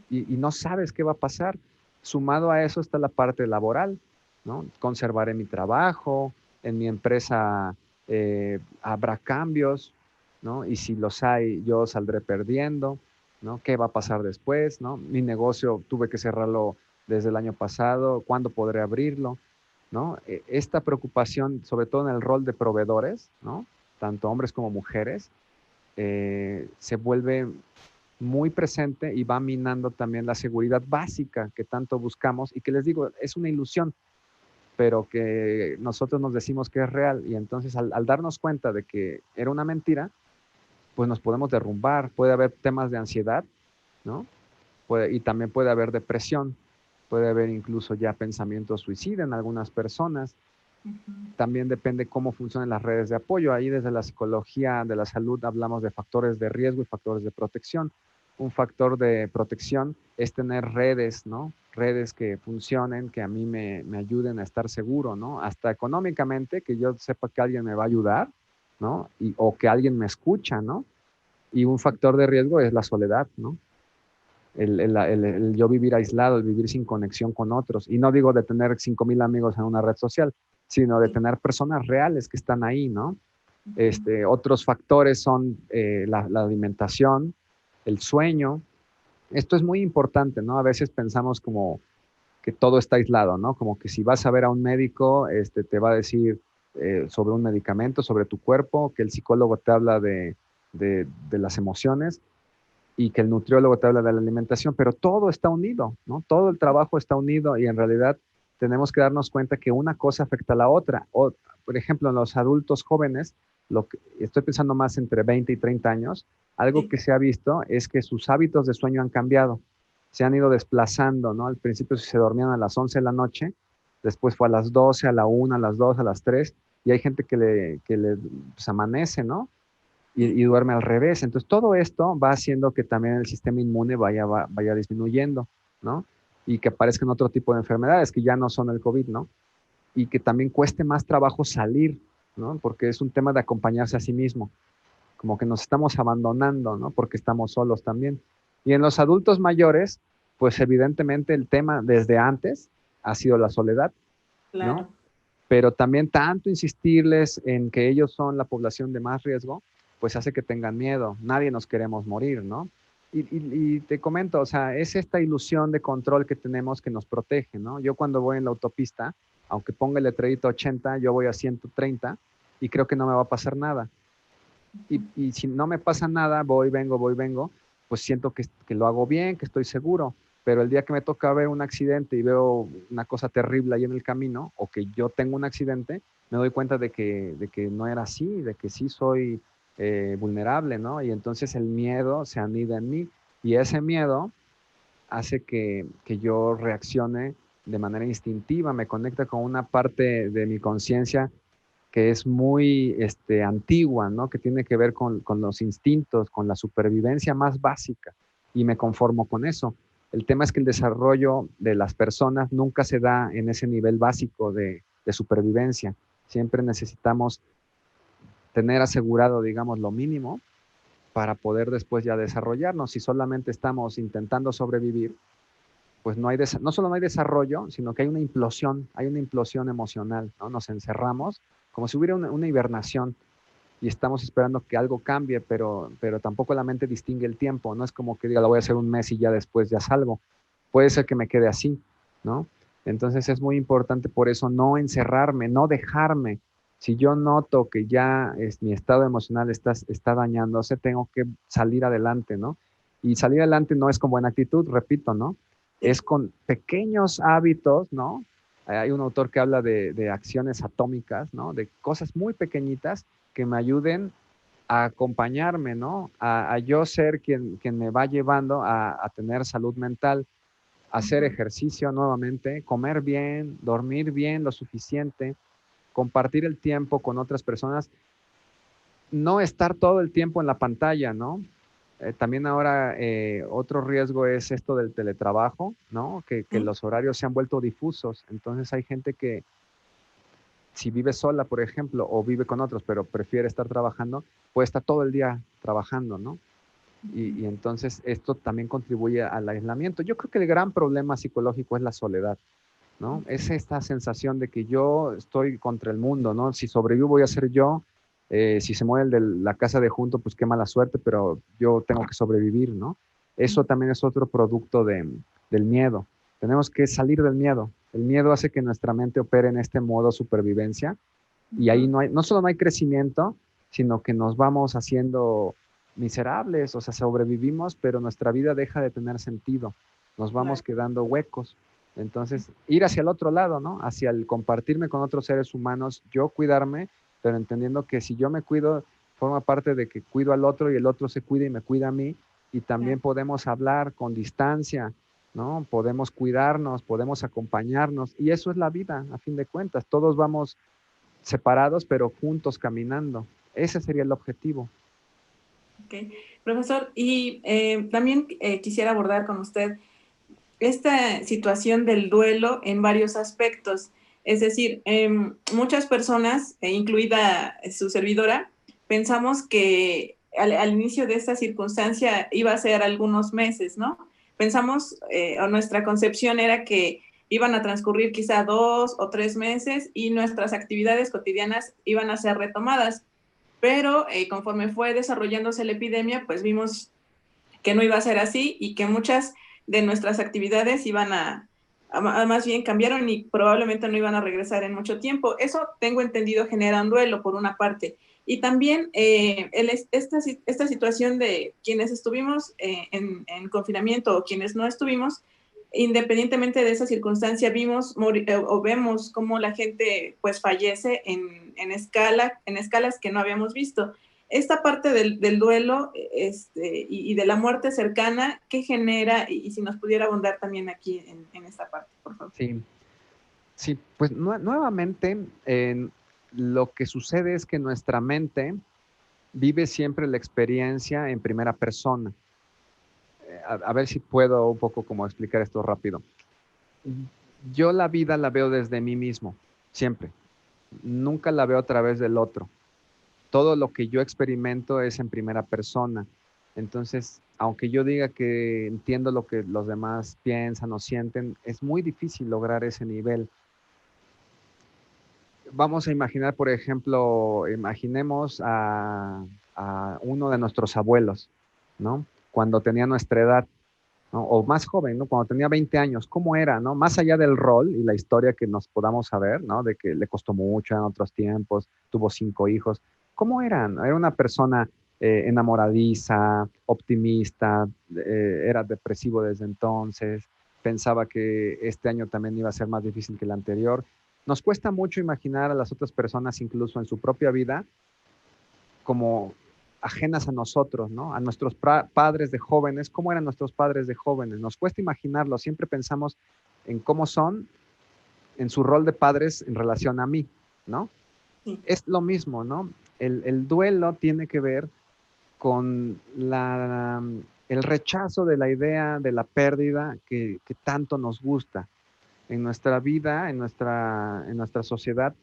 [SPEAKER 2] Y no sabes qué va a pasar. Sumado a eso está la parte laboral, ¿no? Conservaré mi trabajo, en mi empresa habrá cambios, ¿no? Y si los hay, yo saldré perdiendo, ¿no? ¿Qué va a pasar después, ¿no? Mi negocio tuve que cerrarlo desde el año pasado, ¿cuándo podré abrirlo? ¿No? Esta preocupación, sobre todo en el rol de proveedores, ¿no? Tanto hombres como mujeres, se vuelve muy presente y va minando también la seguridad básica que tanto buscamos y que les digo, es una ilusión, pero que nosotros nos decimos que es real y entonces al darnos cuenta de que era una mentira, pues nos podemos derrumbar, puede haber temas de ansiedad, ¿no? Y también puede haber depresión, puede haber incluso ya pensamientos suicida en algunas personas,
[SPEAKER 1] Ujú.
[SPEAKER 2] También depende cómo funcionan las redes de apoyo. Ahí desde la psicología de la salud hablamos de factores de riesgo y factores de protección. Un factor de protección es tener redes, ¿no? Redes que funcionen, que a mí me ayuden a estar seguro, ¿no? Hasta económicamente, que yo sepa que alguien me va a ayudar, ¿no? O que alguien me escucha, ¿no? Y un factor de riesgo es la soledad, ¿no? El yo vivir aislado, el vivir sin conexión con otros. Y no digo de tener 5,000 amigos en una red social, sino de
[SPEAKER 1] Sí.
[SPEAKER 2] tener personas reales que están ahí, ¿no?
[SPEAKER 1] Ujú.
[SPEAKER 2] Otros factores son la alimentación, el sueño. Esto es muy importante, ¿no? A veces pensamos como que todo está aislado, ¿no? Como que si vas a ver a un médico, te va a decir sobre un medicamento, sobre tu cuerpo, que el psicólogo te habla de las emociones y que el nutriólogo te habla de la alimentación, pero todo está unido, ¿no? Todo el trabajo está unido y en realidad tenemos que darnos cuenta que una cosa afecta a la otra. O, por ejemplo, en los adultos jóvenes, estoy pensando más entre 20 y 30 años, algo
[SPEAKER 1] Sí.
[SPEAKER 2] que se ha visto es que sus hábitos de sueño han cambiado, se han ido desplazando, ¿no? Al principio se dormían a las 11 de la noche, después fue a las 12, a la 1, a las 2, a las 3, y hay gente que le pues, amanece, ¿no?
[SPEAKER 1] Sí.
[SPEAKER 2] Y duerme al revés. Entonces, todo esto va haciendo que también el sistema inmune vaya disminuyendo, ¿no? Y que aparezcan otro tipo de enfermedades que ya no son el COVID, ¿no? Y que también cueste más trabajo salir, ¿no? Porque es un tema de acompañarse a sí mismo, como que nos estamos abandonando, ¿no? Porque estamos solos también. Y en los adultos mayores, pues evidentemente el tema desde antes ha sido la soledad, ¿no?
[SPEAKER 1] Claro.
[SPEAKER 2] Pero también tanto insistirles en que ellos son la población de más riesgo, pues hace que tengan miedo. Nadie nos queremos morir, ¿no? Y te comento, o sea, es esta ilusión de control que tenemos que nos protege, ¿no? Yo cuando voy en la autopista, aunque ponga el letrerito 80, yo voy a 130 y creo que no me va a pasar nada.
[SPEAKER 1] Ujú.
[SPEAKER 2] Y si no me pasa nada, voy, vengo, pues siento que lo hago bien, que estoy seguro. Pero el día que me toca ver un accidente y veo una cosa terrible ahí en el camino, o que yo tengo un accidente, me doy cuenta de que no era así, de que sí soy vulnerable, ¿no? Y entonces el miedo se anida en mí y ese miedo hace que yo reaccione de manera instintiva, me conecta con una parte de mi conciencia que es muy antigua, ¿no? Que tiene que ver con los instintos, con la supervivencia más básica, y me conformo con eso. El tema es que el desarrollo de las personas nunca se da en ese nivel básico de supervivencia. Siempre necesitamos tener asegurado, digamos, lo mínimo para poder después ya desarrollarnos. Si solamente estamos intentando sobrevivir, pues no solo no hay desarrollo, sino que hay una implosión emocional, ¿no? Nos encerramos como si hubiera una hibernación y estamos esperando que algo cambie, pero tampoco la mente distingue el tiempo, no es como que diga, lo voy a hacer un mes y ya después ya salgo. Puede ser que me quede así, ¿no? Entonces es muy importante por eso no encerrarme, no dejarme. Si yo noto que ya mi estado emocional está dañándose, tengo que salir adelante, ¿no? Y salir adelante no es con buena actitud, repito, ¿no? Es
[SPEAKER 1] Sí.
[SPEAKER 2] con pequeños hábitos, ¿no? Hay un autor que habla de acciones atómicas, ¿no? De cosas muy pequeñitas que me ayuden a acompañarme, ¿no? A yo ser quien me va llevando a tener salud mental, hacer
[SPEAKER 1] Ujú.
[SPEAKER 2] ejercicio nuevamente, comer bien, dormir bien lo suficiente, compartir el tiempo con otras personas, no estar todo el tiempo en la pantalla, ¿no? También ahora otro riesgo es esto del teletrabajo, ¿no? Que
[SPEAKER 1] Sí.
[SPEAKER 2] los horarios se han vuelto difusos. Entonces hay gente que si vive sola, por ejemplo, o vive con otros, pero prefiere estar trabajando, puede estar todo el día trabajando, ¿no?
[SPEAKER 1] Ujú.
[SPEAKER 2] Y entonces esto también contribuye al aislamiento. Yo creo que el gran problema psicológico es la soledad, ¿no? Es esta sensación de que yo estoy contra el mundo, ¿no? Si sobrevivo voy a ser yo, si se muere el de la casa de junto, pues qué mala suerte, pero yo tengo que sobrevivir, ¿no? Eso también es otro producto del miedo. Tenemos que salir del miedo. El miedo hace que nuestra mente opere en este modo supervivencia y ahí
[SPEAKER 1] Ujú.
[SPEAKER 2] no solo no hay crecimiento, sino que nos vamos haciendo miserables, o sea, sobrevivimos, pero nuestra vida deja de tener sentido, nos vamos
[SPEAKER 1] Claro.
[SPEAKER 2] quedando huecos. Entonces, ir hacia el otro lado, ¿no? Hacia el compartirme con otros seres humanos, yo cuidarme, pero entendiendo que si yo me cuido, forma parte de que cuido al otro y el otro se cuida y me cuida a mí, y también
[SPEAKER 1] Claro.
[SPEAKER 2] podemos hablar con distancia, ¿no? Podemos cuidarnos, podemos acompañarnos, y eso es la vida, a fin de cuentas. Todos vamos separados, pero juntos caminando. Ese sería el objetivo.
[SPEAKER 1] Ok, profesor, y también quisiera abordar con usted esta situación del duelo en varios aspectos. Es decir, muchas personas, incluida su servidora, pensamos que al inicio de esta circunstancia iba a ser algunos meses, ¿no? Pensamos, o nuestra concepción era que iban a transcurrir quizá 2 o 3 meses y nuestras actividades cotidianas iban a ser retomadas. Pero conforme fue desarrollándose la epidemia, pues vimos que no iba a ser así y que muchas de nuestras actividades iban a más bien cambiaron y probablemente no iban a regresar en mucho tiempo. Eso tengo entendido genera un duelo por una parte. Y también esta situación de quienes estuvimos en confinamiento o quienes no estuvimos, independientemente de esa circunstancia, vimos o vemos cómo la gente pues fallece en escalas que no habíamos visto. Esta parte del duelo y de la muerte cercana, ¿qué genera? Y si nos pudiera abundar también aquí en esta parte, por favor.
[SPEAKER 2] Sí, sí, pues nuevamente lo que sucede es que nuestra mente vive siempre la experiencia en primera persona. A ver si puedo un poco como explicar esto rápido. Yo la vida la veo desde mí mismo, siempre. Nunca la veo a través del otro. Todo lo que yo experimento es en primera persona. Entonces, aunque yo diga que entiendo lo que los demás piensan o sienten, es muy difícil lograr ese nivel. Vamos a imaginar, por ejemplo, imaginemos a uno de nuestros abuelos, ¿no? Cuando tenía nuestra edad, ¿no? O más joven, ¿no? Cuando tenía 20 años, ¿cómo era, no? Más allá del rol y la historia que nos podamos saber, ¿no? De que le costó mucho en otros tiempos, tuvo 5 hijos. ¿Cómo eran? Era una persona enamoradiza, optimista, era depresivo desde entonces, pensaba que este año también iba a ser más difícil que el anterior. Nos cuesta mucho imaginar a las otras personas, incluso en su propia vida, como ajenas a nosotros, ¿no? A nuestros padres de jóvenes, ¿cómo eran nuestros padres de jóvenes? Nos cuesta imaginarlo, siempre pensamos en cómo son en su rol de padres en relación a mí, ¿no?
[SPEAKER 1] Sí.
[SPEAKER 2] Es lo mismo, ¿no? El duelo tiene que ver con el rechazo de la idea de la pérdida que tanto nos gusta. En nuestra vida, en nuestra sociedad,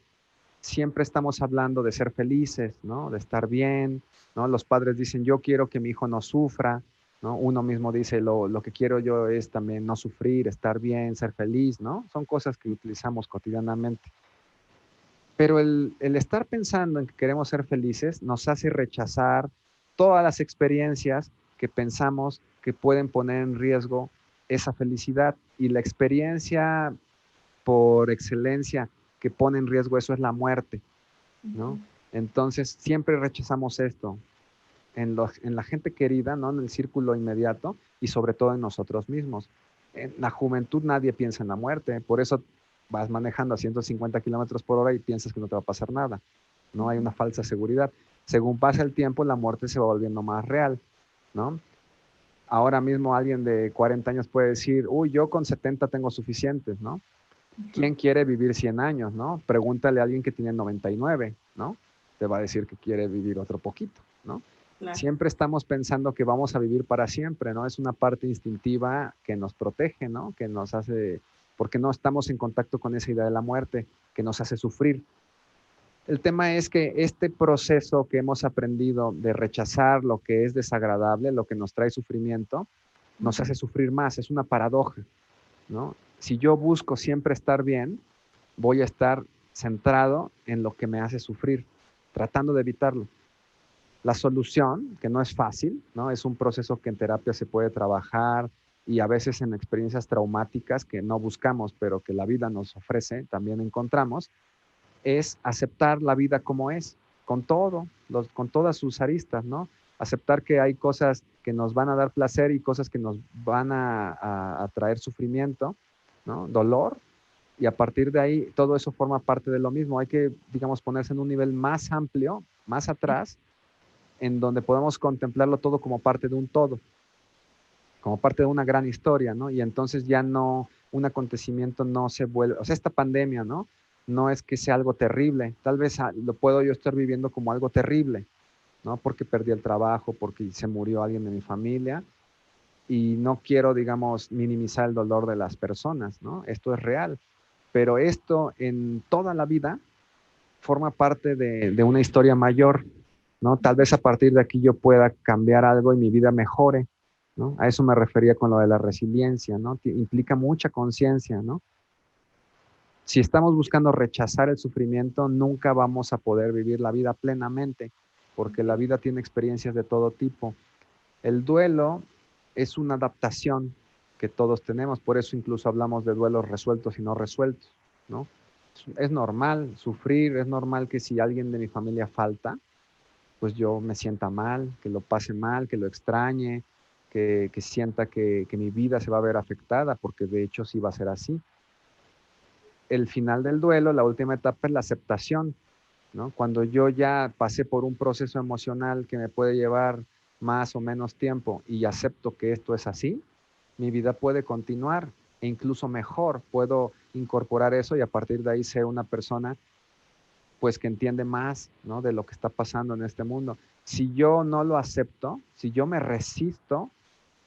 [SPEAKER 2] siempre estamos hablando de ser felices, ¿no? De estar bien, ¿no? Los padres dicen, yo quiero que mi hijo no sufra, ¿no? Uno mismo dice, lo que quiero yo es también no sufrir, estar bien, ser feliz, ¿no? Son cosas que utilizamos cotidianamente. Pero el estar pensando en que queremos ser felices nos hace rechazar todas las experiencias que pensamos que pueden poner en riesgo esa felicidad. Y la experiencia por excelencia que pone en riesgo eso es la muerte, ¿no? Entonces, siempre rechazamos esto en la gente querida, ¿no? En el círculo inmediato y sobre todo en nosotros mismos. En la juventud nadie piensa en la muerte, por eso vas manejando a 150 kilómetros por hora y piensas que no te va a pasar nada, ¿no? Hay una falsa seguridad. Según pasa el tiempo, la muerte se va volviendo más real, ¿no? Ahora mismo alguien de 40 años puede decir, uy, yo con 70 tengo suficientes, ¿no? ¿Quién quiere vivir 100 años, no? Pregúntale a alguien que tiene 99, ¿no? Te va a decir que quiere vivir otro poquito, ¿no?
[SPEAKER 1] Claro.
[SPEAKER 2] Siempre estamos pensando que vamos a vivir para siempre, ¿no? Es una parte instintiva que nos protege, ¿no? Que nos hace, porque no estamos en contacto con esa idea de la muerte, que nos hace sufrir. El tema es que este proceso que hemos aprendido de rechazar lo que es desagradable, lo que nos trae sufrimiento, nos hace sufrir más. Es una paradoja, ¿no? Si yo busco siempre estar bien, voy a estar centrado en lo que me hace sufrir, tratando de evitarlo. La solución, que no es fácil, ¿no? Es un proceso que en terapia se puede trabajar y a veces en experiencias traumáticas que no buscamos, pero que la vida nos ofrece, también encontramos, es aceptar la vida como es, con todo, con todas sus aristas, ¿no? Aceptar que hay cosas que nos van a dar placer y cosas que nos van a traer sufrimiento, ¿no? Dolor, y a partir de ahí todo eso forma parte de lo mismo. Hay que, digamos, ponerse en un nivel más amplio, más atrás, en donde podemos contemplarlo todo como parte de un todo, como parte de una gran historia, ¿no? Y entonces ya no, un acontecimiento no se vuelve, o sea, esta pandemia, ¿no? no es que sea algo terrible, tal vez lo puedo yo estar viviendo como algo terrible, ¿no? Porque perdí el trabajo, porque se murió alguien de mi familia y no quiero, digamos, minimizar el dolor de las personas, ¿no? Esto es real, pero esto en toda la vida forma parte de una historia mayor, ¿no? Tal vez a partir de aquí yo pueda cambiar algo y mi vida mejore, ¿no? A eso me refería con lo de la resiliencia, ¿no? Que implica mucha conciencia, ¿no? Si estamos buscando rechazar el sufrimiento, nunca vamos a poder vivir la vida plenamente, porque la vida tiene experiencias de todo tipo. El duelo es una adaptación que todos tenemos, por eso incluso hablamos de duelos resueltos y no resueltos, ¿no? Es normal sufrir, es normal que si alguien de mi familia falta, pues yo me sienta mal, que lo pase mal, que lo extrañe, que sienta que mi vida se va a ver afectada, porque de hecho sí va a ser así. El final del duelo, la última etapa es la aceptación, ¿no? Cuando yo ya pasé por un proceso emocional que me puede llevar más o menos tiempo y acepto que esto es así, mi vida puede continuar e incluso mejor, puedo incorporar eso y a partir de ahí ser una persona pues que entiende más, ¿no? De lo que está pasando en este mundo. Si yo no lo acepto, si yo me resisto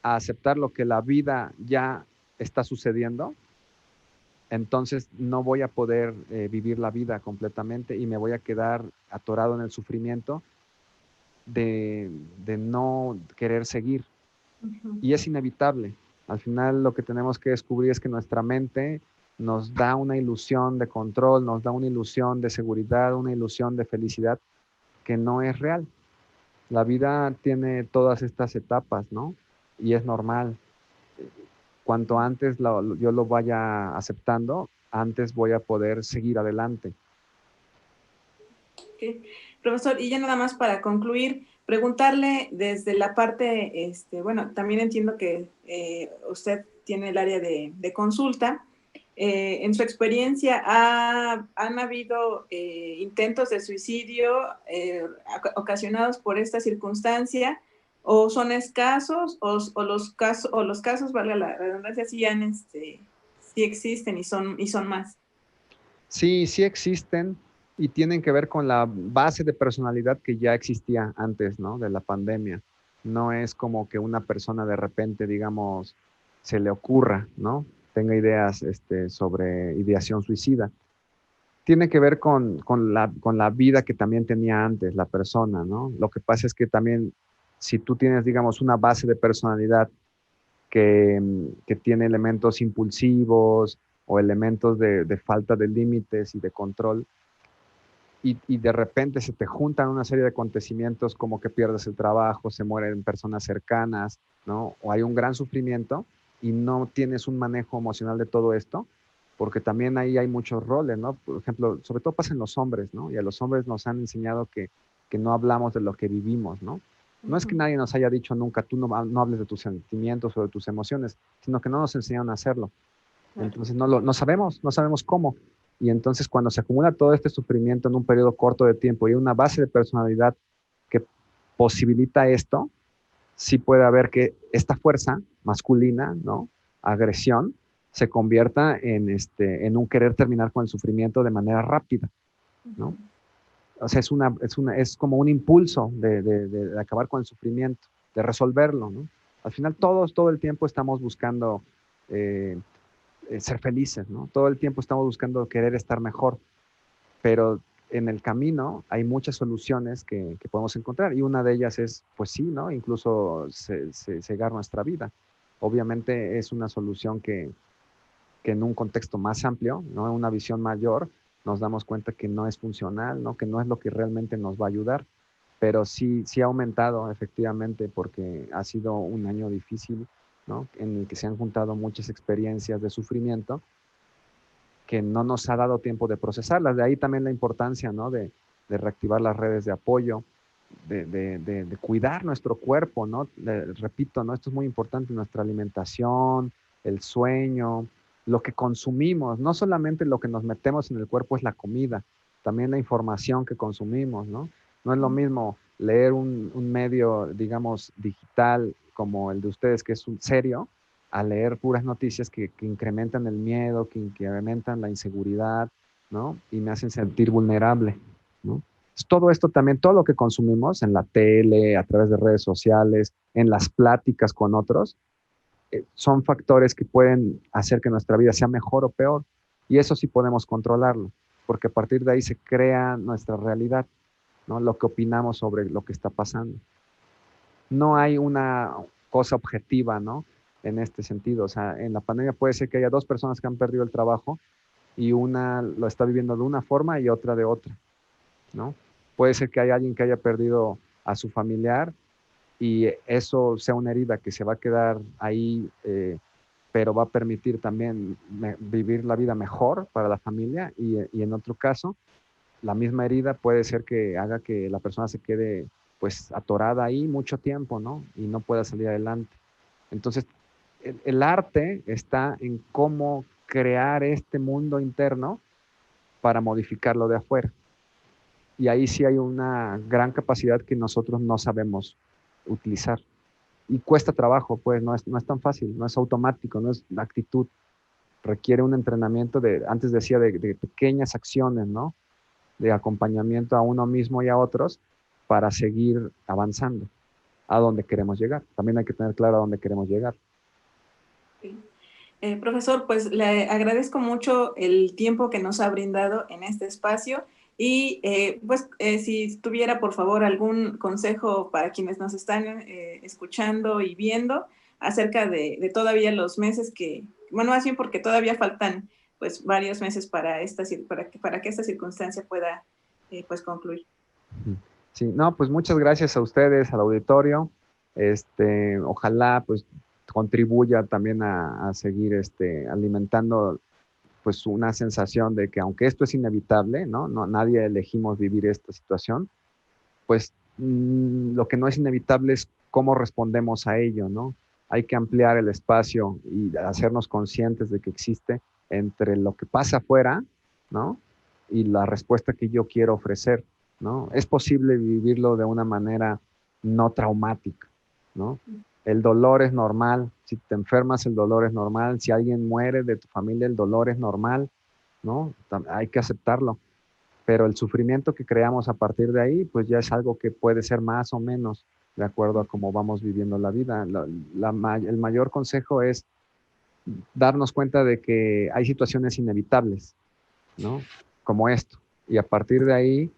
[SPEAKER 2] a aceptar lo que la vida ya está sucediendo, entonces no voy a poder vivir la vida completamente y me voy a quedar atorado en el sufrimiento de no querer seguir.
[SPEAKER 1] Ujú.
[SPEAKER 2] Y es inevitable. Al final lo que tenemos que descubrir es que nuestra mente nos da una ilusión de control, nos da una ilusión de seguridad, una ilusión de felicidad que no es real. La vida tiene todas estas etapas, ¿no? Y es normal. Cuanto antes yo lo vaya aceptando, antes voy a poder seguir adelante.
[SPEAKER 1] Ok. Profesor, y ya nada más para concluir, preguntarle desde la parte, bueno, también entiendo que usted tiene el área de consulta. En su experiencia, ¿han habido intentos de suicidio ocasionados por esta circunstancia? ¿O son escasos? ¿O los casos, valga la redundancia, sí existen y son más?
[SPEAKER 2] Sí, sí existen y tienen que ver con la base de personalidad que ya existía antes, ¿no? De la pandemia. No es como que una persona de repente, digamos, se le ocurra, ¿no? Tenga ideas sobre ideación suicida. Tiene que ver con la vida que también tenía antes la persona, ¿no? Lo que pasa es que también, si tú tienes, digamos, una base de personalidad que tiene elementos impulsivos o elementos de falta de límites y de control, y de repente se te juntan una serie de acontecimientos como que pierdes el trabajo, se mueren personas cercanas, ¿no? O hay un gran sufrimiento y no tienes un manejo emocional de todo esto, porque también ahí hay muchos roles, ¿no? Por ejemplo, sobre todo pasa en los hombres, ¿no? Y a los hombres nos han enseñado que no hablamos de lo que vivimos, ¿no? No es que nadie nos haya dicho nunca, tú no hables de tus sentimientos o de tus emociones, sino que no nos enseñaron a hacerlo.
[SPEAKER 1] Claro.
[SPEAKER 2] Entonces no sabemos, no sabemos cómo. Y entonces cuando se acumula todo este sufrimiento en un periodo corto de tiempo y una base de personalidad que posibilita esto, sí puede haber que esta fuerza masculina, ¿no? Agresión, se convierta en un querer terminar con el sufrimiento de manera rápida, ¿no? O sea, es como un impulso de acabar con el sufrimiento, de resolverlo, ¿no? Al final todos, todo el tiempo estamos buscando eh, ser felices, ¿no? Todo el tiempo estamos buscando querer estar mejor, pero en el camino hay muchas soluciones que podemos encontrar y una de ellas es, pues sí, ¿no? Incluso cegar nuestra vida. Obviamente es una solución que en un contexto más amplio, ¿no? En una visión mayor, nos damos cuenta que no es funcional, ¿no? Que no es lo que realmente nos va a ayudar, pero sí ha aumentado efectivamente porque ha sido un año difícil, ¿no? En el que se han juntado muchas experiencias de sufrimiento que no nos ha dado tiempo de procesarlas. De ahí también la importancia, ¿no? De reactivar las redes de apoyo, de cuidar nuestro cuerpo, ¿no? Repito, ¿no? Esto es muy importante, nuestra alimentación, el sueño, lo que consumimos, no solamente lo que nos metemos en el cuerpo es la comida, también la información que consumimos, ¿no? No es lo mismo leer un medio, digamos, digital como el de ustedes, que es un serio, a leer puras noticias que incrementan el miedo, que incrementan la inseguridad, ¿no? Y me hacen sentir vulnerable, ¿no? Entonces, todo esto también, todo lo que consumimos en la tele, a través de redes sociales, en las pláticas con otros, son factores que pueden hacer que nuestra vida sea mejor o peor. Y eso sí podemos controlarlo, porque a partir de ahí se crea nuestra realidad, ¿no? Lo que opinamos sobre lo que está pasando. No hay una cosa objetiva, ¿no? En este sentido, o sea, en la pandemia puede ser que haya dos personas que han perdido el trabajo y una lo está viviendo de una forma y otra de otra, ¿no? Puede ser que haya alguien que haya perdido a su familiar y eso sea una herida que se va a quedar ahí, pero va a permitir también vivir la vida mejor para la familia y en otro caso, la misma herida puede ser que haga que la persona se quede pues atorada ahí mucho tiempo, ¿no? Y no pueda salir adelante. Entonces, el arte está en cómo crear este mundo interno para modificarlo de afuera. Y ahí sí hay una gran capacidad que nosotros no sabemos utilizar. Y cuesta trabajo, pues no es tan fácil, no es automático, no es la actitud. Requiere un entrenamiento de, antes decía, de pequeñas acciones, ¿no? De acompañamiento a uno mismo y a otros para seguir avanzando a donde queremos llegar. También hay que tener claro a dónde queremos llegar.
[SPEAKER 1] Sí. Profesor, pues le agradezco mucho el tiempo que nos ha brindado en este espacio y si tuviera por favor algún consejo para quienes nos están escuchando y viendo acerca de todavía los meses que, bueno, más bien porque todavía faltan pues varios meses para para que esta circunstancia pueda pues concluir.
[SPEAKER 2] Sí, no, pues muchas gracias a ustedes, al auditorio. Ojalá pues contribuya también a seguir alimentando pues una sensación de que aunque esto es inevitable, ¿no? No, nadie elegimos vivir esta situación, pues lo que no es inevitable es cómo respondemos a ello, ¿no? Hay que ampliar el espacio y hacernos conscientes de que existe entre lo que pasa afuera, ¿no? Y la respuesta que yo quiero ofrecer, ¿no? Es posible vivirlo de una manera no traumática, ¿no? El dolor es normal, si te enfermas el dolor es normal, si alguien muere de tu familia el dolor es normal, ¿no? Hay que aceptarlo, pero el sufrimiento que creamos a partir de ahí, pues ya es algo que puede ser más o menos de acuerdo a cómo vamos viviendo la vida. El mayor consejo es darnos cuenta de que hay situaciones inevitables, ¿no? Como esto. Y a partir de ahí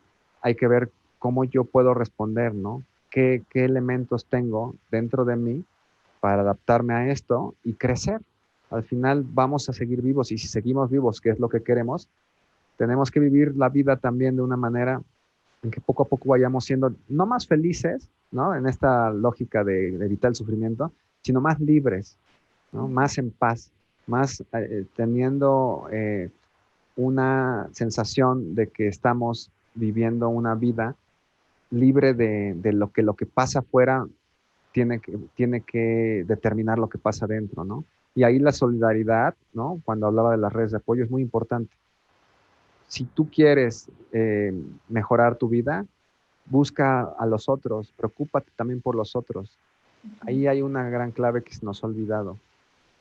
[SPEAKER 2] hay que ver cómo yo puedo responder, ¿no? ¿Qué elementos tengo dentro de mí para adaptarme a esto y crecer? Al final vamos a seguir vivos y si seguimos vivos, que es lo que queremos, tenemos que vivir la vida también de una manera en que poco a poco vayamos siendo no más felices, ¿no? En esta lógica de evitar el sufrimiento, sino más libres, ¿no? Más en paz, más teniendo una sensación de que estamos viviendo una vida libre de lo que pasa afuera tiene que determinar lo que pasa dentro, ¿no? Y ahí la solidaridad, ¿no? Cuando hablaba de las redes de apoyo es muy importante. Si tú quieres mejorar tu vida, busca a los otros, preocúpate también por los otros. Ahí hay una gran clave que se nos ha olvidado,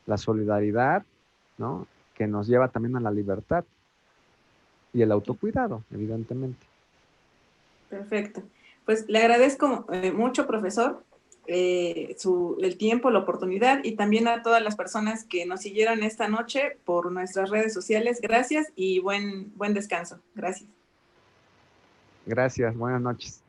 [SPEAKER 2] la solidaridad, ¿no? Que nos lleva también a la libertad y el autocuidado, evidentemente.
[SPEAKER 1] Perfecto. Pues le agradezco mucho, profesor, el tiempo, la oportunidad y también a todas las personas que nos siguieron esta noche por nuestras redes sociales. Gracias y buen descanso. Gracias.
[SPEAKER 2] Gracias, buenas noches.